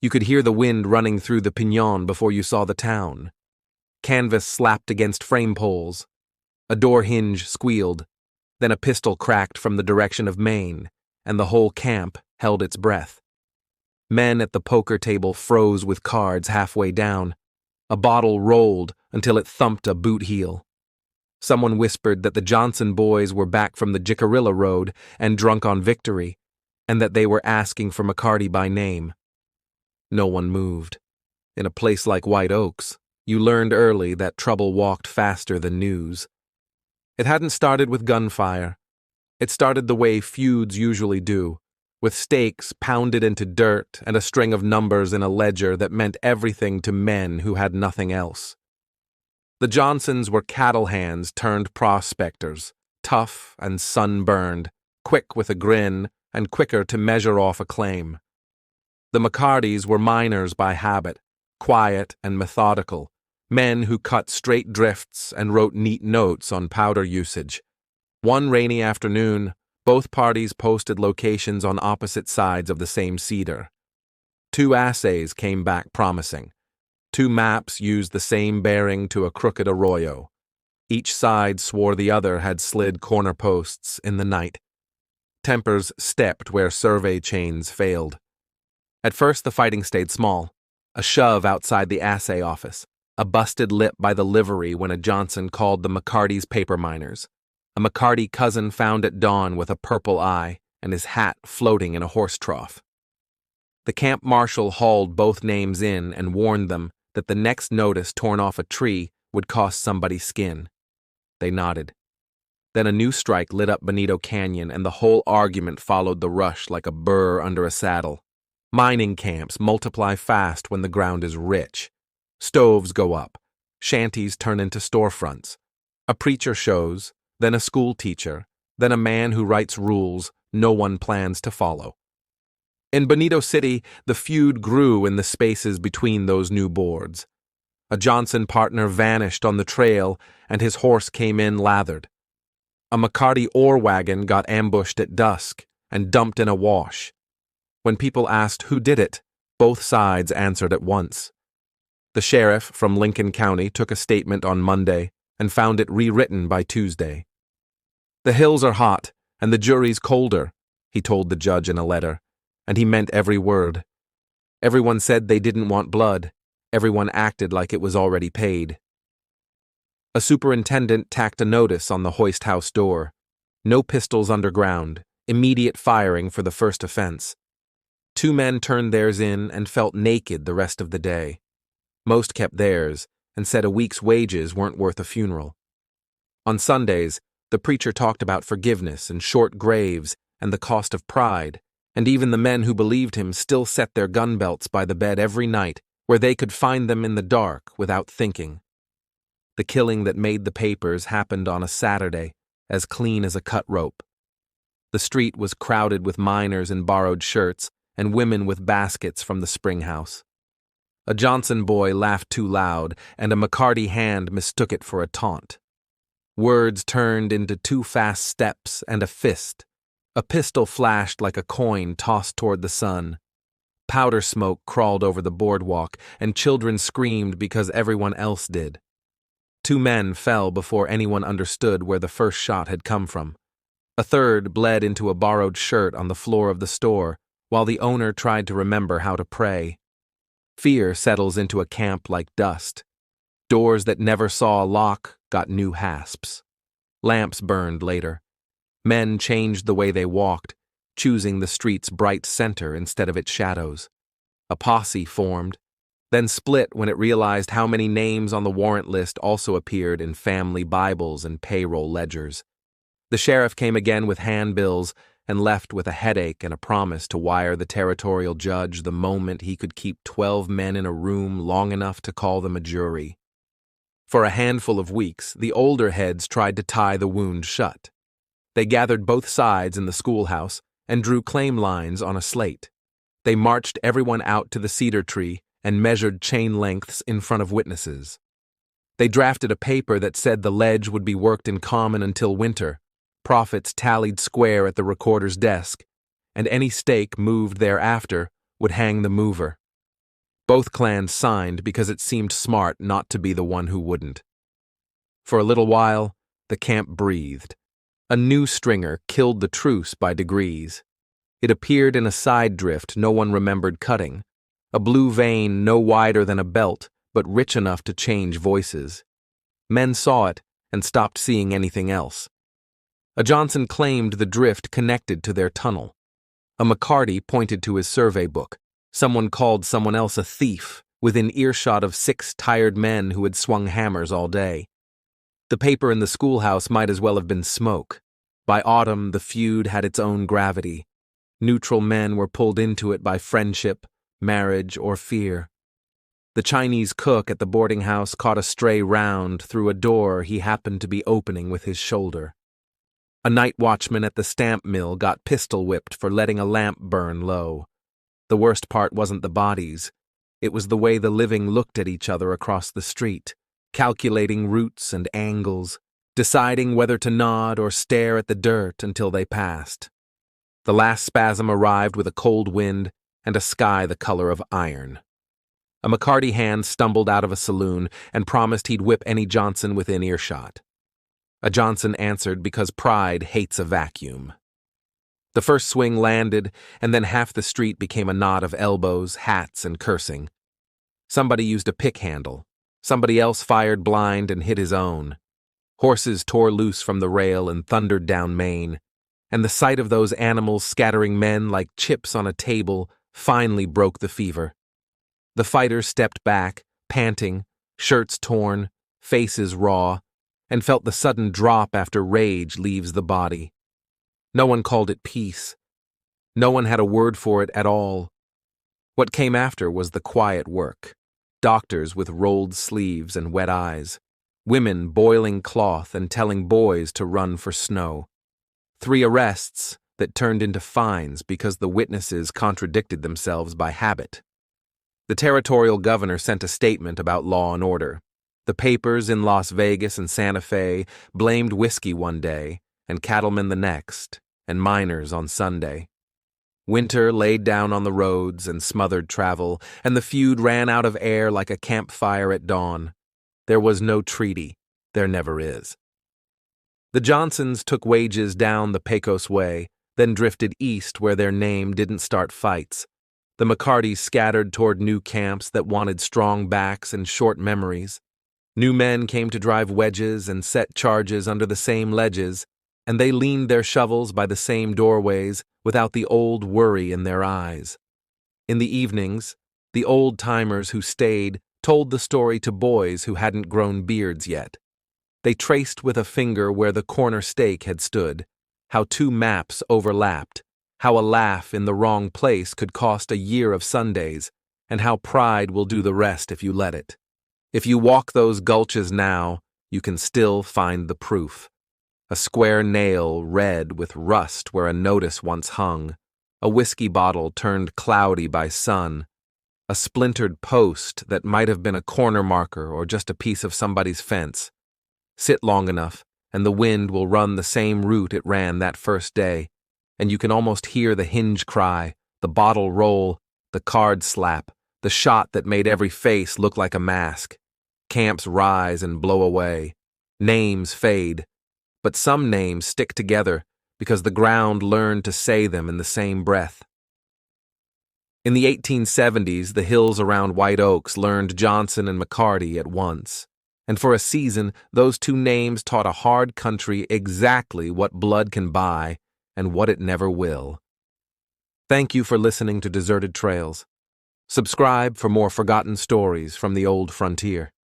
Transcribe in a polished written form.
You could hear the wind running through the pinon before you saw the town. Canvas slapped against frame poles. A door hinge squealed. Then a pistol cracked from the direction of Maine, and the whole camp held its breath. Men at the poker table froze with cards halfway down. A bottle rolled until it thumped a boot heel. Someone whispered that the Johnson boys were back from the Jicarilla Road and drunk on victory, and that they were asking for McCarty by name. No one moved. In a place like White Oaks, you learned early that trouble walked faster than news. It hadn't started with gunfire. It started the way feuds usually do, with stakes pounded into dirt and a string of numbers in a ledger that meant everything to men who had nothing else. The Johnsons were cattle hands turned prospectors, tough and sunburned, quick with a grin and quicker to measure off a claim. The McCartys were miners by habit, quiet and methodical, men who cut straight drifts and wrote neat notes on powder usage. One rainy afternoon, both parties posted locations on opposite sides of the same cedar. 2 assays came back promising. 2 maps used the same bearing to a crooked arroyo. Each side swore the other had slid corner posts in the night. Tempers stepped where survey chains failed. At first the fighting stayed small. A shove outside the assay office. A busted lip by the livery when a Johnson called the McCartys paper miners. A McCarty cousin found at dawn with a purple eye and his hat floating in a horse trough. The camp marshal hauled both names in and warned them that the next notice torn off a tree would cost somebody's skin. They nodded. Then a new strike lit up Bonito Canyon and the whole argument followed the rush like a burr under a saddle. Mining camps multiply fast when the ground is rich. Stoves go up. Shanties turn into storefronts. A preacher shows, then a school teacher, then a man who writes rules no one plans to follow. In Bonito City, the feud grew in the spaces between those new boards. A Johnson partner vanished on the trail, and his horse came in lathered. A McCarty ore wagon got ambushed at dusk and dumped in a wash. When people asked who did it, both sides answered at once. The sheriff from Lincoln County took a statement on Monday and found it rewritten by Tuesday. "The hills are hot, and the jury's colder," he told the judge in a letter, and he meant every word. Everyone said they didn't want blood. Everyone acted like it was already paid. A superintendent tacked a notice on the hoist house door. No pistols underground, immediate firing for the first offense. 2 men turned theirs in and felt naked the rest of the day. Most kept theirs and said a week's wages weren't worth a funeral. On Sundays, the preacher talked about forgiveness and short graves and the cost of pride, and even the men who believed him still set their gun belts by the bed every night where they could find them in the dark without thinking. The killing that made the papers happened on a Saturday, as clean as a cut rope. The street was crowded with miners in borrowed shirts and women with baskets from the spring house. A Johnson boy laughed too loud, and a McCarty hand mistook it for a taunt. Words turned into 2 fast steps and a fist. A pistol flashed like a coin tossed toward the sun. Powder smoke crawled over the boardwalk, and children screamed because everyone else did. 2 men fell before anyone understood where the first shot had come from. A third bled into a borrowed shirt on the floor of the store, while the owner tried to remember how to pray. Fear settles into a camp like dust. Doors that never saw a lock got new hasps. Lamps burned later. Men changed the way they walked, choosing the street's bright center instead of its shadows. A posse formed, then split when it realized how many names on the warrant list also appeared in family Bibles and payroll ledgers. The sheriff came again with handbills and left with a headache and a promise to wire the territorial judge the moment he could keep 12 men in a room long enough to call them a jury. For a handful of weeks, the older heads tried to tie the wound shut. They gathered both sides in the schoolhouse and drew claim lines on a slate. They marched everyone out to the cedar tree and measured chain lengths in front of witnesses. They drafted a paper that said the ledge would be worked in common until winter, profits tallied square at the recorder's desk, and any stake moved thereafter would hang the mover. Both clans signed because it seemed smart not to be the one who wouldn't. For a little while, the camp breathed. A new stringer killed the truce by degrees. It appeared in a side drift no one remembered cutting, a blue vein no wider than a belt, but rich enough to change voices. Men saw it and stopped seeing anything else. A Johnson claimed the drift connected to their tunnel. A McCarty pointed to his survey book. Someone called someone else a thief, within earshot of 6 tired men who had swung hammers all day. The paper in the schoolhouse might as well have been smoke. By autumn, the feud had its own gravity. Neutral men were pulled into it by friendship, marriage, or fear. The Chinese cook at the boarding house caught a stray round through a door he happened to be opening with his shoulder. A night watchman at the stamp mill got pistol-whipped for letting a lamp burn low. The worst part wasn't the bodies. It was the way the living looked at each other across the street, calculating routes and angles, deciding whether to nod or stare at the dirt until they passed. The last spasm arrived with a cold wind and a sky the color of iron. A McCarty hand stumbled out of a saloon and promised he'd whip any Johnson within earshot. A Johnson answered because pride hates a vacuum. The first swing landed, and then half the street became a knot of elbows, hats, and cursing. Somebody used a pick handle. Somebody else fired blind and hit his own. Horses tore loose from the rail and thundered down Main, and the sight of those animals scattering men like chips on a table finally broke the fever. The fighters stepped back, panting, shirts torn, faces raw, and felt the sudden drop after rage leaves the body. No one called it peace. No one had a word for it at all. What came after was the quiet work. Doctors with rolled sleeves and wet eyes. Women boiling cloth and telling boys to run for snow. 3 arrests that turned into fines because the witnesses contradicted themselves by habit. The territorial governor sent a statement about law and order. The papers in Las Vegas and Santa Fe blamed whiskey one day, and cattlemen the next, and miners on Sunday. Winter laid down on the roads and smothered travel, and the feud ran out of air like a campfire at dawn. There was no treaty. There never is. The Johnsons took wages down the Pecos Way, then drifted east where their name didn't start fights. The McCartys scattered toward new camps that wanted strong backs and short memories. New men came to drive wedges and set charges under the same ledges, and they leaned their shovels by the same doorways without the old worry in their eyes. In the evenings, the old-timers who stayed told the story to boys who hadn't grown beards yet. They traced with a finger where the corner stake had stood, how 2 maps overlapped, how a laugh in the wrong place could cost a year of Sundays, and how pride will do the rest if you let it. If you walk those gulches now, you can still find the proof. A square nail red with rust where a notice once hung, a whiskey bottle turned cloudy by sun, a splintered post that might have been a corner marker or just a piece of somebody's fence. Sit long enough, and the wind will run the same route it ran that first day, and you can almost hear the hinge cry, the bottle roll, the card slap, the shot that made every face look like a mask. Camps rise and blow away. Names fade. But some names stick together because the ground learned to say them in the same breath. In the 1870s, the hills around White Oaks learned Johnson and McCarty at once. And for a season, those 2 names taught a hard country exactly what blood can buy and what it never will. Thank you for listening to Deserted Trails. Subscribe for more forgotten stories from the old frontier.